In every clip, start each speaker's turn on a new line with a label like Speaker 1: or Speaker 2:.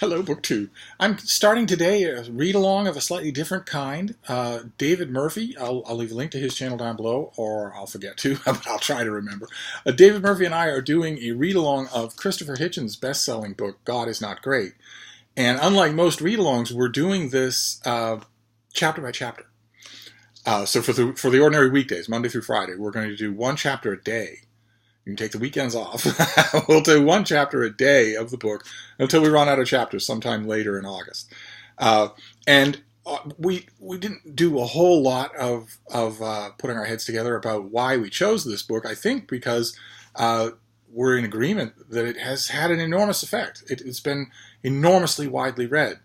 Speaker 1: Hello, Book Two. I'm starting today a read along of a slightly different kind. David Murphy, I'll leave a link to his channel down below, or I'll forget to, but I'll try to remember. David Murphy and I are doing a read along of Christopher Hitchens' best selling book, God Is Not Great. And unlike most read alongs, we're doing this chapter by chapter. So for the ordinary weekdays, Monday through Friday, we're going to do one chapter a day. You can take the weekends off. We'll do one chapter a day of the book until we run out of chapters sometime later in August. And we didn't do a whole lot of putting our heads together about why we chose this book. I think because we're in agreement that it has had an enormous effect. It's been enormously widely read.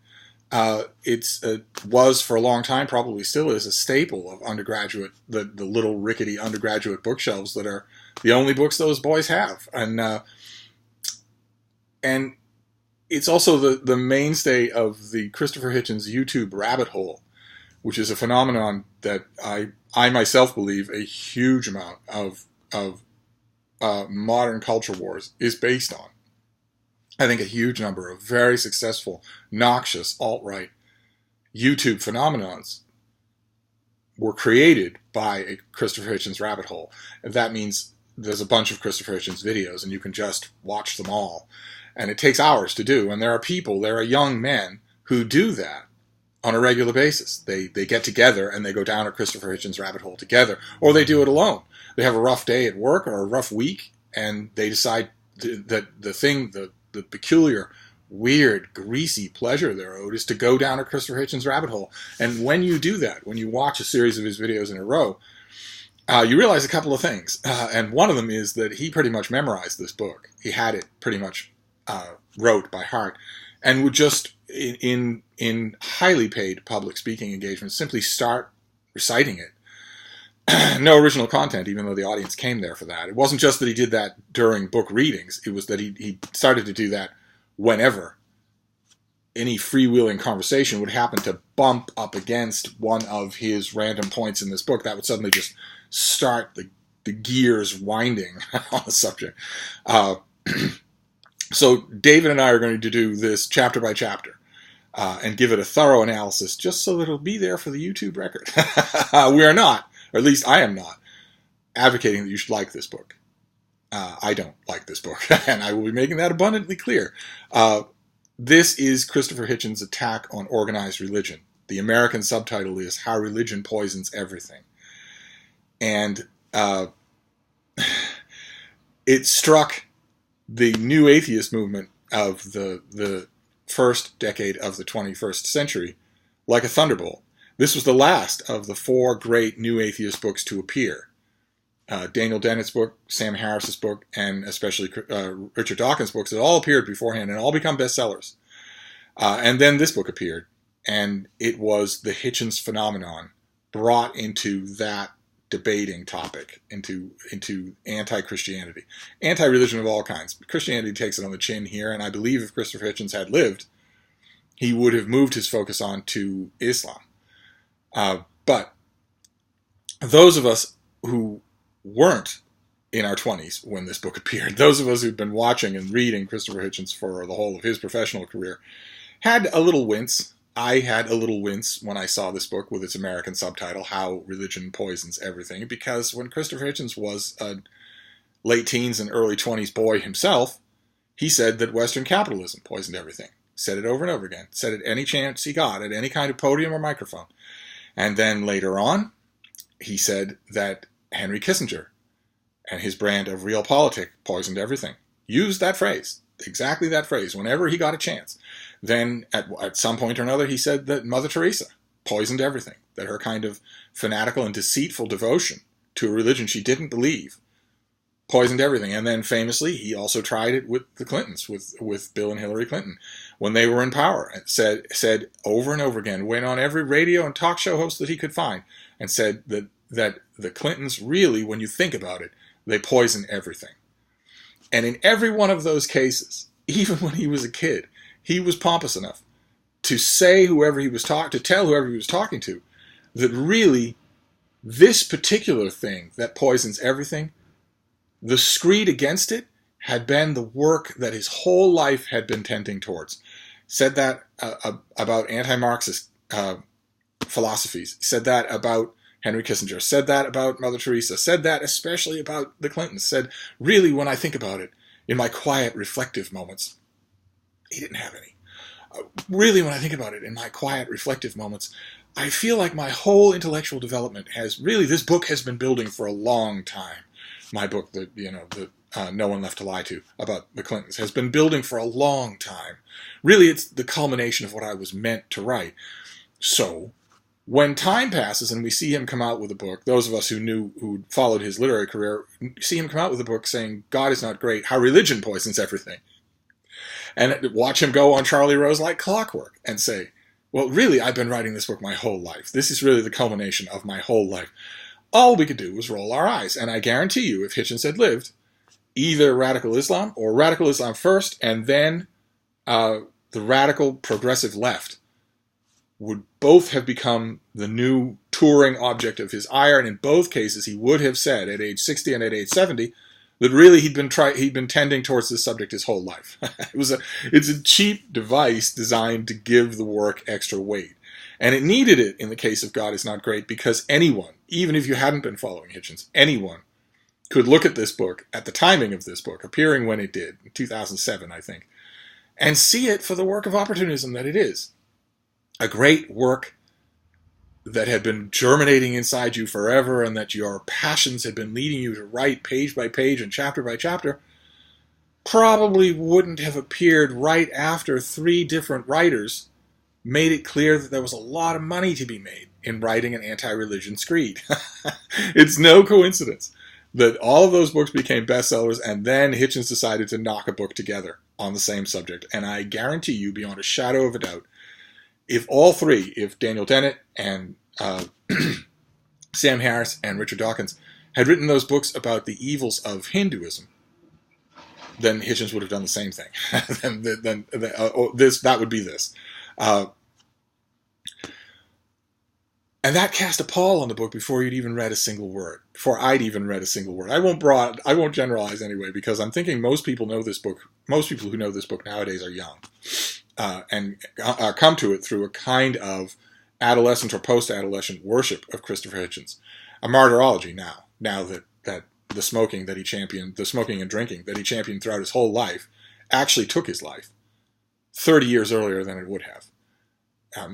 Speaker 1: It was for a long time, probably still is, a staple of undergraduate, the little rickety undergraduate bookshelves that are the only books those boys have. And it's also the mainstay of the Christopher Hitchens YouTube rabbit hole, which is a phenomenon that I myself believe a huge amount of modern culture wars is based on. I think a huge number of very successful, noxious, alt-right YouTube phenomenons were created by a Christopher Hitchens rabbit hole. And that means there's a bunch of Christopher Hitchens videos and you can just watch them all. And it takes hours to do. And there are young men who do that on a regular basis. They get together and they go down a Christopher Hitchens rabbit hole together. Or they do it alone. They have a rough day at work or a rough week and they decide that the peculiar, weird, greasy pleasure they're owed is to go down a Christopher Hitchens rabbit hole. And when you do that, when you watch a series of his videos in a row, you realize a couple of things. And one of them is that he pretty much memorized this book. He had it pretty much wrote by heart and would just, in highly paid public speaking engagements, simply start reciting it. No original content, even though the audience came there for that. It wasn't just that he did that during book readings. It was that he started to do that whenever any freewheeling conversation would happen to bump up against one of his random points in this book. That would suddenly just start the gears winding on the subject. So David and I are going to do this chapter by chapter and give it a thorough analysis just so that it'll be there for the YouTube record. We are not, or at least I am not, advocating that you should like this book. I don't like this book, and I will be making that abundantly clear. This is Christopher Hitchens' attack on organized religion. The American subtitle is How Religion Poisons Everything. And it struck the new atheist movement of the first decade of the 21st century like a thunderbolt. This was the last of the four great new atheist books to appear. Daniel Dennett's book, Sam Harris's book, and especially Richard Dawkins' books had all appeared beforehand and all become bestsellers. And then this book appeared, and it was the Hitchens phenomenon brought into that debating topic, into anti-Christianity, anti-religion of all kinds. Christianity takes it on the chin here, and I believe if Christopher Hitchens had lived, he would have moved his focus on to Islam. But those of us who weren't in our 20s when this book appeared, those of us who'd been watching and reading Christopher Hitchens for the whole of his professional career, had a little wince. I had a little wince when I saw this book with its American subtitle, How Religion Poisons Everything, because when Christopher Hitchens was a late teens and early 20s boy himself, he said that Western capitalism poisoned everything. Said it over and over again. Said it any chance he got at any kind of podium or microphone. And then later on, he said that Henry Kissinger and his brand of realpolitik poisoned everything. Used that phrase, exactly that phrase, whenever he got a chance. Then at some point or another, he said that Mother Teresa poisoned everything, that her kind of fanatical and deceitful devotion to a religion she didn't believe poisoned everything. And then famously, he also tried it with the Clintons, with Bill and Hillary Clinton, when they were in power. And said over and over again, went on every radio and talk show host that he could find, and said that the Clintons really, when you think about it, they poison everything. And in every one of those cases, even when he was a kid, he was pompous enough to say to tell whoever he was talking to, that really this particular thing that poisons everything, the screed against it had been the work that his whole life had been tending towards. said that about anti-Marxist philosophies, said that about Henry Kissinger, said that about Mother Teresa, said that especially about the Clintons, said, really, when I think about it, in my quiet, reflective moments, he didn't have any. Really, when I think about it, in my quiet, reflective moments, I feel like my whole intellectual development this book has been building for a long time. My book, No One Left to Lie To, about the Clintons, has been building for a long time. Really, it's the culmination of what I was meant to write. So, when time passes and we see him come out with a book, those of us who followed his literary career, see him come out with a book saying, God is not great, how religion poisons everything. And watch him go on Charlie Rose like clockwork and say, well, really, I've been writing this book my whole life. This is really the culmination of my whole life. All we could do was roll our eyes. And I guarantee you, if Hitchens had lived, either radical Islam or radical Islam first and then the radical progressive left would both have become the new touring object of his ire, and in both cases he would have said at age 60 and at age 70 that really he'd been tending towards this subject his whole life. It's a cheap device designed to give the work extra weight. And it needed it in the case of God is Not Great because anyone, even if you hadn't been following Hitchens, anyone could look at this book, at the timing of this book, appearing when it did, in 2007, I think, and see it for the work of opportunism that it is. A great work that had been germinating inside you forever and that your passions had been leading you to write page by page and chapter by chapter, probably wouldn't have appeared right after 3 different writers made it clear that there was a lot of money to be made in writing an anti-religion screed. It's no coincidence that all of those books became bestsellers and then Hitchens decided to knock a book together on the same subject. And I guarantee you, beyond a shadow of a doubt, if all 3, if Daniel Dennett and Sam Harris and Richard Dawkins had written those books about the evils of Hinduism, then Hitchens would have done the same thing. That would be this. And that cast a pall on the book before you'd even read a single word. Before I'd even read a single word. I won't generalize anyway, because I'm thinking most people know this book. Most people who know this book nowadays are young. And come to it through a kind of adolescent or post-adolescent worship of Christopher Hitchens. A martyrology now that the smoking that he championed, the smoking and drinking that he championed throughout his whole life, actually took his life 30 years earlier than it would have.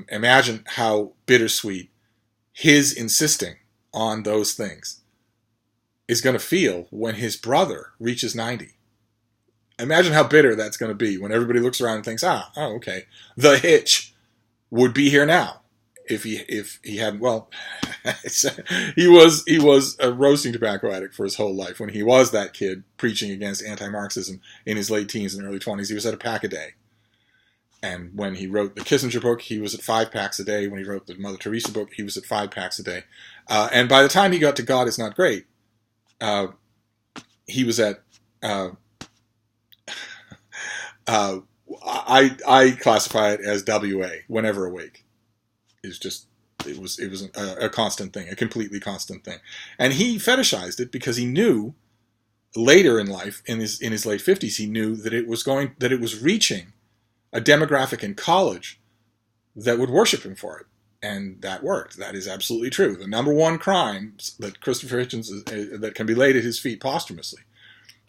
Speaker 1: Imagine how bittersweet his insisting on those things is going to feel when his brother reaches 90. Imagine how bitter that's going to be when everybody looks around and thinks, okay, the Hitch would be here now if he hadn't. Well, he was a roasting tobacco addict for his whole life. When he was that kid preaching against anti-Marxism in his late teens and early 20s, he was at a pack a day. And when he wrote the Kissinger book, he was at 5 packs a day. When he wrote the Mother Teresa book, he was at 5 packs a day. And by the time he got to God is Not Great, he was at I classify it as WA, whenever awake. It was a constant thing, a completely constant thing. And he fetishized it because he knew later in life, in his late 50s, he knew that it was reaching a demographic in college that would worship him for it. And that worked. That is absolutely true. The number one crimes that Christopher Hitchens that can be laid at his feet posthumously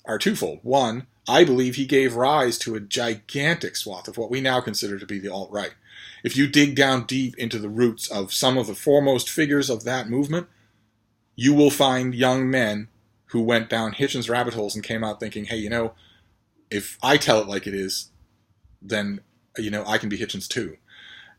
Speaker 1: are twofold. One, I believe he gave rise to a gigantic swath of what we now consider to be the alt-right. If you dig down deep into the roots of some of the foremost figures of that movement, you will find young men who went down Hitchens rabbit holes and came out thinking, hey, if I tell it like it is, then, I can be Hitchens too.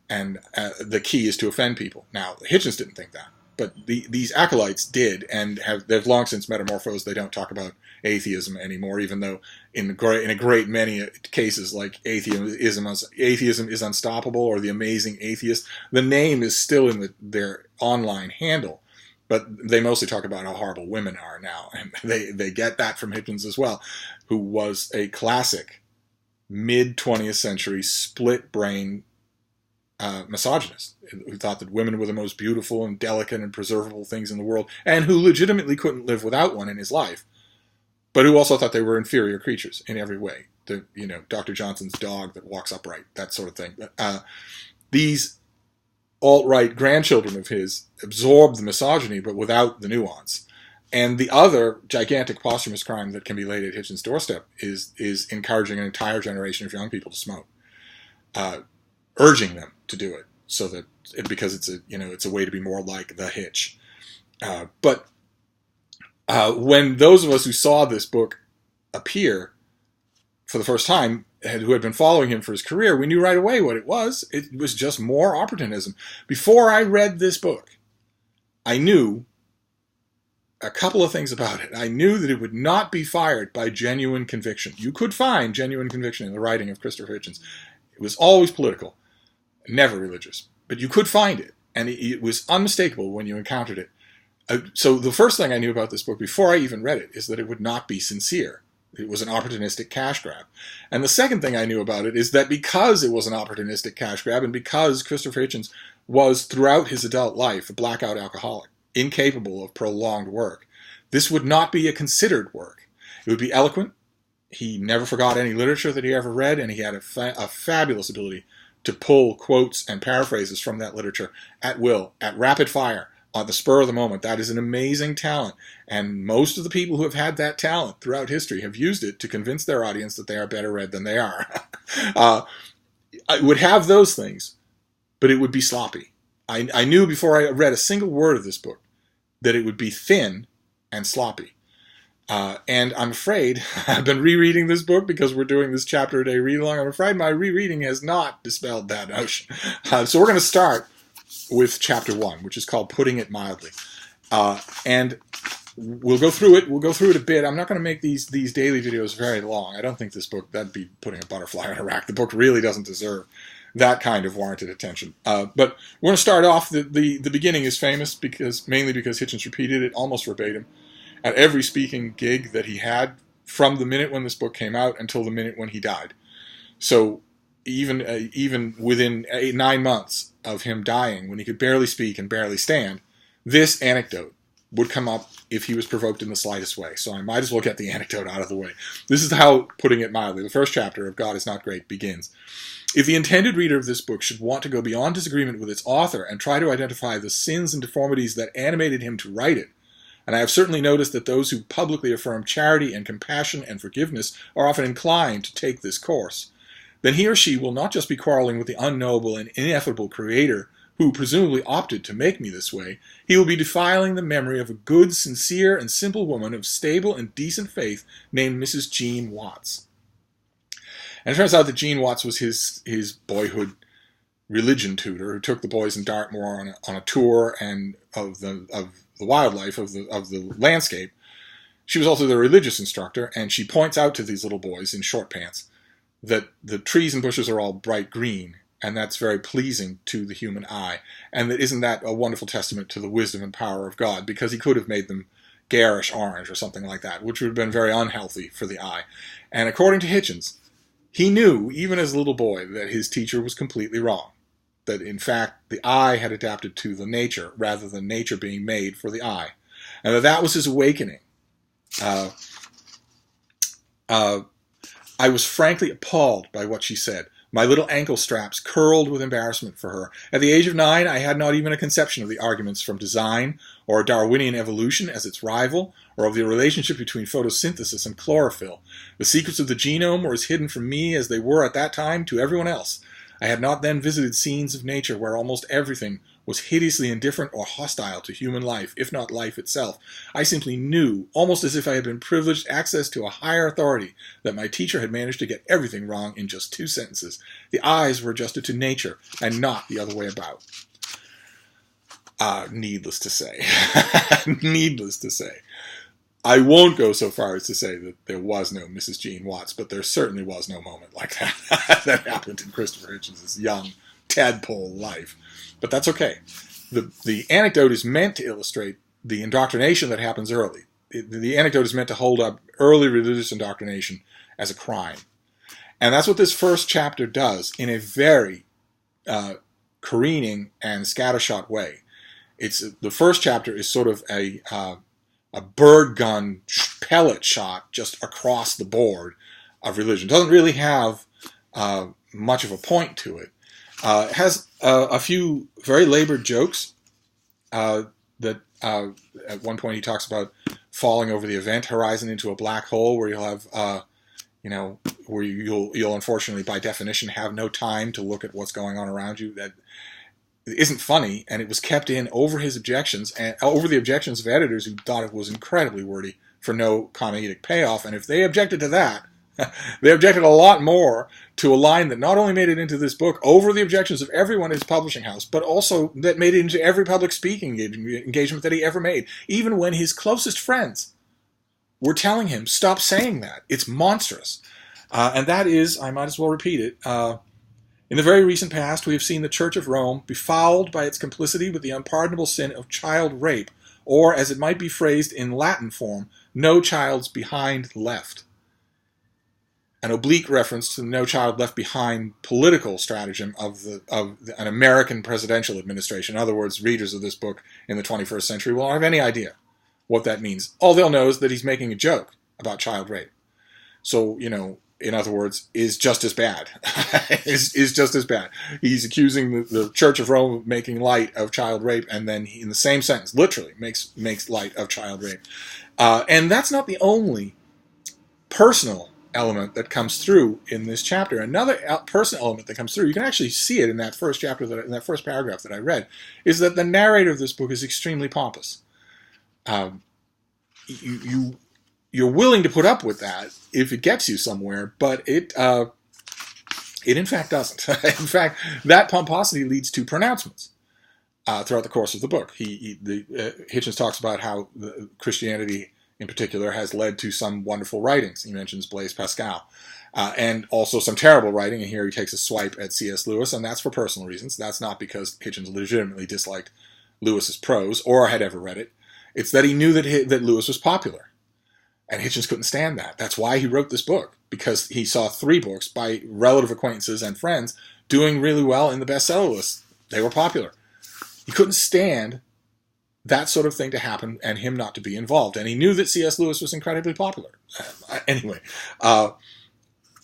Speaker 1: And the key is to offend people. Now, Hitchens didn't think that, but these acolytes did, and they've long since metamorphosed. They don't talk about atheism anymore, even though in a great many cases, like atheism is unstoppable or the amazing atheist, the name is still in their online handle. But they mostly talk about how horrible women are now, and they get that from Hitchens as well, who was a classic mid-20th century split-brain misogynist, who thought that women were the most beautiful and delicate and preservable things in the world, and who legitimately couldn't live without one in his life, but who also thought they were inferior creatures in every way. Dr. Johnson's dog that walks upright, that sort of thing. These alt-right grandchildren of his absorb the misogyny, but without the nuance. And the other gigantic posthumous crime that can be laid at Hitchens' doorstep is encouraging an entire generation of young people to smoke, urging them to do it, so that because it's a way to be more like the Hitch. But when those of us who saw this book appear for the first time, who had been following him for his career, we knew right away what it was. It was just more opportunism. Before I read this book, I knew a couple of things about it. I knew that it would not be fired by genuine conviction. You could find genuine conviction in the writing of Christopher Hitchens. It was always political, never religious. But you could find it, and it was unmistakable when you encountered it. So the first thing I knew about this book before I even read it is that it would not be sincere. It was an opportunistic cash grab. And the second thing I knew about it is that because it was an opportunistic cash grab, and because Christopher Hitchens was, throughout his adult life, a blackout alcoholic, incapable of prolonged work, this would not be a considered work. It would be eloquent. He never forgot any literature that he ever read, and he had a fabulous ability to pull quotes and paraphrases from that literature at will, at rapid fire, on the spur of the moment. That is an amazing talent, and most of the people who have had that talent throughout history have used it to convince their audience that they are better read than they are. I would have those things, but it would be sloppy. I knew before I read a single word of this book that it would be thin and sloppy. And I'm afraid, I've been rereading this book because we're doing this chapter a day read-along. I'm afraid my rereading has not dispelled that notion. So we're going to start with chapter 1, which is called Putting It Mildly. And we'll go through it. We'll go through it a bit. I'm not going to make these daily videos very long. I don't think this book, that'd be putting a butterfly in a rack. The book really doesn't deserve that kind of warranted attention. But we're going to start off. The beginning is famous mainly because Hitchens repeated it almost verbatim at every speaking gig that he had from the minute when this book came out until the minute when he died. So even within 9 months of him dying, when he could barely speak and barely stand, this anecdote would come up if he was provoked in the slightest way. So I might as well get the anecdote out of the way. This is how, putting it mildly, the first chapter of God is Not Great begins. If the intended reader of this book should want to go beyond disagreement with its author and try to identify the sins and deformities that animated him to write it, and I have certainly noticed that those who publicly affirm charity and compassion and forgiveness are often inclined to take this course, then he or she will not just be quarreling with the unknowable and ineffable Creator who presumably opted to make me this way, he will be defiling the memory of a good, sincere, and simple woman of stable and decent faith named Mrs. Jean Watts. And it turns out that Jean Watts was his boyhood religion tutor who took the boys in Dartmoor on a tour and of the wildlife, of the landscape. She was also their religious instructor, and she points out to these little boys in short pants that the trees and bushes are all bright green, and that's very pleasing to the human eye. And that isn't that a wonderful testament to the wisdom and power of God, because he could have made them garish orange or something like that, which would have been very unhealthy for the eye. And according to Hitchens, he knew, even as a little boy, that his teacher was completely wrong. That, in fact, the eye had adapted to the nature, rather than nature being made for the eye. And that was his awakening. I was frankly appalled by what she said. My little ankle straps curled with embarrassment for her. At the age of 9, I had not even a conception of the arguments from design, or Darwinian evolution as its rival, or of the relationship between photosynthesis and chlorophyll. The secrets of the genome were as hidden from me as they were at that time to everyone else. I had not then visited scenes of nature where almost everything was hideously indifferent or hostile to human life, if not life itself. I simply knew, almost as if I had been privileged access to a higher authority, that my teacher had managed to get everything wrong in just 2 sentences. The eyes were adjusted to nature, and not the other way about. Needless to say. Needless to say. I won't go so far as to say that there was no Mrs. Jean Watts, but there certainly was no moment like that that happened in Christopher Hitchens' young tadpole life. But that's okay. The anecdote is meant to illustrate the indoctrination that happens early. The anecdote is meant to hold up early religious indoctrination as a crime. And that's what this first chapter does in a very careening and scattershot way. The first chapter is sort of a bird gun pellet shot just across the board of religion. It doesn't really have much of a point to it. It has a few very labored jokes that at one point he talks about falling over the event horizon into a black hole where you'll have, where you'll unfortunately, by definition, have no time to look at what's going on around you. That isn't funny, and it was kept in over his objections and over the objections of editors who thought it was incredibly wordy for no comedic payoff. And if they objected to that, they objected a lot more to a line that not only made it into this book over the objections of everyone at his publishing house, but also that made it into every public speaking engagement that he ever made, even when his closest friends were telling him, stop saying that. It's monstrous. And that is, I might as well repeat it, in the very recent past, we have seen the Church of Rome befouled by its complicity with the unpardonable sin of child rape, or, as it might be phrased in Latin form, no child's behind left. An oblique reference to the No Child Left Behind political stratagem of an American presidential administration. In other words, readers of this book in the 21st century will not have any idea what that means. All they'll know is that he's making a joke about child rape. So, in other words, is just as bad. is just as bad. He's accusing the Church of Rome of making light of child rape, and then he, in the same sentence, literally makes light of child rape. And that's not the only personal element that comes through in this chapter. Another personal element that comes through, you can actually see it in that first chapter, in that first paragraph that I read, is that the narrator of this book is extremely pompous. You're willing to put up with that if it gets you somewhere, but it in fact doesn't. In fact, that pomposity leads to pronouncements throughout the course of the book. Hitchens talks about how Christianity in particular has led to some wonderful writings. He mentions Blaise Pascal. And also some terrible writing, and here he takes a swipe at C.S. Lewis, and that's for personal reasons. That's not because Hitchens legitimately disliked Lewis's prose or had ever read it. It's that he knew that Lewis was popular. And Hitchens couldn't stand that. That's why he wrote this book, because he saw 3 books by relative acquaintances and friends doing really well in the bestseller list. They were popular. He couldn't stand that sort of thing to happen and him not to be involved. And he knew that C.S. Lewis was incredibly popular. Anyway,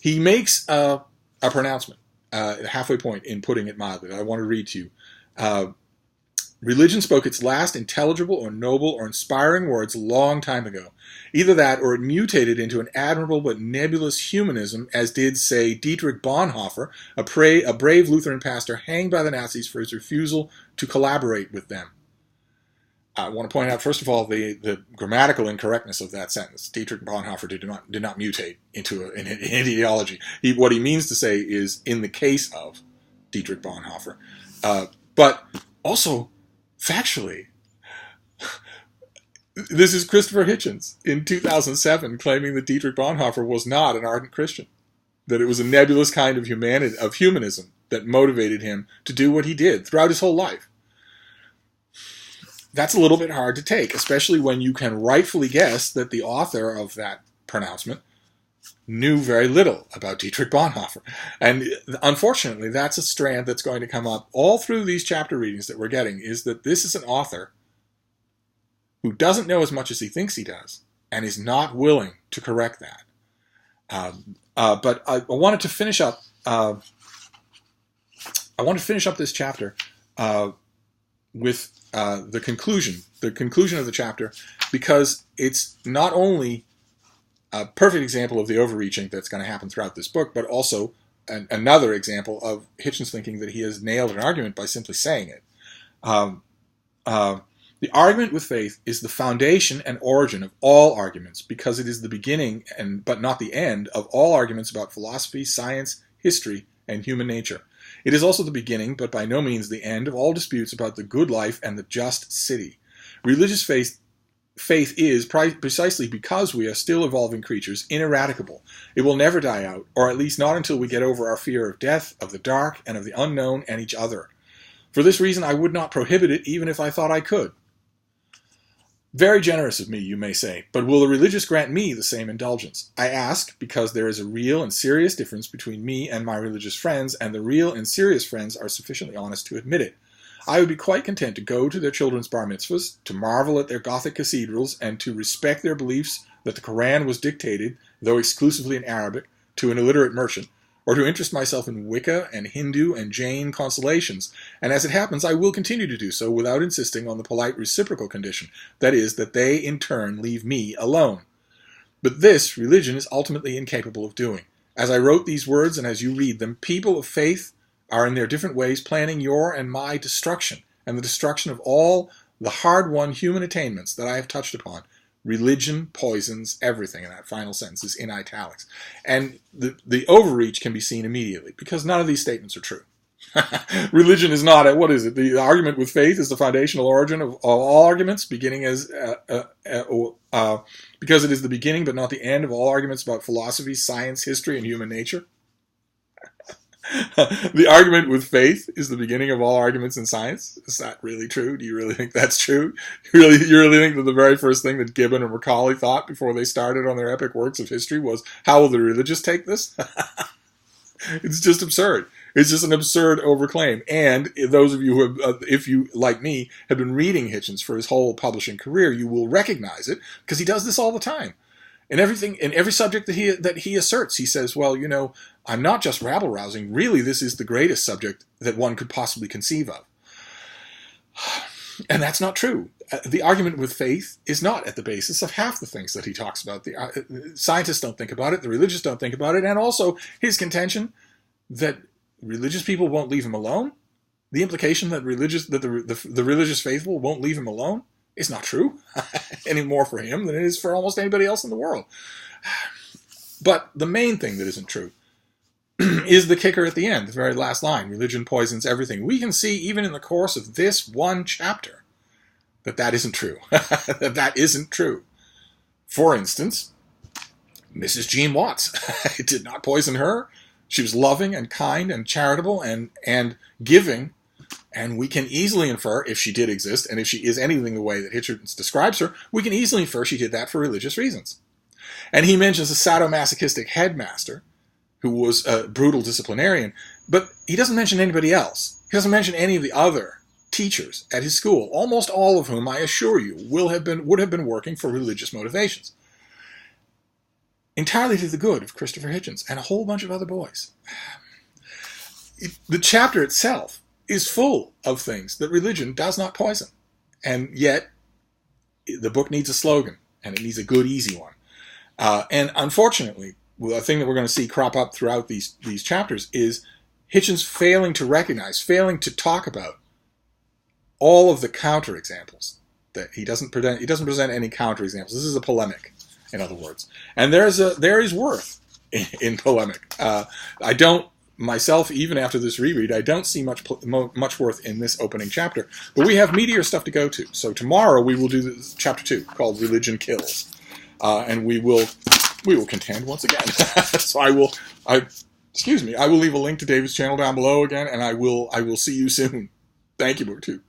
Speaker 1: he makes a pronouncement, a halfway point in putting it mildly, that I want to read to you. Religion spoke its last intelligible or noble or inspiring words a long time ago. Either that, or it mutated into an admirable but nebulous humanism, as did, say, Dietrich Bonhoeffer, a brave Lutheran pastor hanged by the Nazis for his refusal to collaborate with them. I want to point out, first of all, the grammatical incorrectness of that sentence. Dietrich Bonhoeffer did not mutate into an ideology. What he means to say is, in the case of Dietrich Bonhoeffer. But also, factually, this is Christopher Hitchens in 2007 claiming that Dietrich Bonhoeffer was not an ardent Christian, that it was a nebulous kind of humanism that motivated him to do what he did throughout his whole life. That's a little bit hard to take, especially when you can rightfully guess that the author of that pronouncement knew very little about Dietrich Bonhoeffer. And unfortunately, that's a strand that's going to come up all through these chapter readings that we're getting, is that this is an author who doesn't know as much as he thinks he does and is not willing to correct that. But I wanted to finish up. I want to finish up this chapter with the conclusion of the chapter, because it's not only a perfect example of the overreaching that's going to happen throughout this book, but also another example of Hitchens thinking that he has nailed an argument by simply saying it. The argument with faith is the foundation and origin of all arguments, because it is the beginning, but not the end, of all arguments about philosophy, science, history, and human nature. It is also the beginning, but by no means the end, of all disputes about the good life and the just city. Religious faith is, precisely because we are still evolving creatures, ineradicable. It will never die out, or at least not until we get over our fear of death, of the dark, and of the unknown and each other. For this reason, I would not prohibit it, even if I thought I could. Very generous of me, you may say, but will the religious grant me the same indulgence? I ask because there is a real and serious difference between me and my religious friends, and the real and serious friends are sufficiently honest to admit it. I would be quite content to go to their children's bar mitzvahs, to marvel at their Gothic cathedrals, and to respect their beliefs that the Quran was dictated, though exclusively in Arabic, to an illiterate merchant, or to interest myself in Wicca and Hindu and Jain constellations, and as it happens, I will continue to do so without insisting on the polite reciprocal condition, that is, that they in turn leave me alone. But this religion is ultimately incapable of doing. As I wrote these words and as you read them, people of faith are in their different ways planning your and my destruction, and the destruction of all the hard-won human attainments that I have touched upon. Religion poisons everything, and that final sentence is in italics. And the overreach can be seen immediately, because none of these statements are true. Religion is not, what is it? The argument with faith is the foundational origin of all arguments, beginning as, because it is the beginning but not the end of all arguments about philosophy, science, history, and human nature. The argument with faith is the beginning of all arguments in science. Is that really true? Do you really think that's true? You really think that the very first thing that Gibbon and Macaulay thought before they started on their epic works of history was, how will the religious take this? It's just absurd. It's just an absurd overclaim. And those of you who have, if you, like me, have been reading Hitchens for his whole publishing career, you will recognize it, because he does this all the time. In every subject that he asserts, he says, well, I'm not just rabble-rousing. Really, this is the greatest subject that one could possibly conceive of. And that's not true. The argument with faith is not at the basis of half the things that he talks about. The scientists don't think about it. The religious don't think about it. And also his contention that religious people won't leave him alone, the implication that the religious faithful won't leave him alone, is not true any more for him than it is for almost anybody else in the world. But the main thing that isn't true is the kicker at the end, the very last line, religion poisons everything. We can see even in the course of this one chapter that isn't true. that isn't true. For instance, Mrs. Jean Watts. It did not poison her. She was loving and kind and charitable and giving. And we can easily infer, if she did exist, and if she is anything the way that Hitchens describes her, we can easily infer she did that for religious reasons. And he mentions a sadomasochistic headmaster who was a brutal disciplinarian, but he doesn't mention anybody else. He doesn't mention any of the other teachers at his school, almost all of whom, I assure you, would have been working for religious motivations. Entirely to the good of Christopher Hitchens and a whole bunch of other boys. The chapter itself is full of things that religion does not poison. And yet, the book needs a slogan, and it needs a good, easy one. And unfortunately, a thing that we're going to see crop up throughout these chapters is Hitchens failing to talk about all of the counterexamples. That he doesn't present any counterexamples. This is a polemic, in other words. And there is worth in polemic. I don't, myself, even after this reread, I don't see much worth in this opening chapter. But we have meatier stuff to go to. So tomorrow we will do chapter 2, called Religion Kills. And we will contend once again. So I will leave a link to David's channel down below again, and I will see you soon. Thank you, BookTube.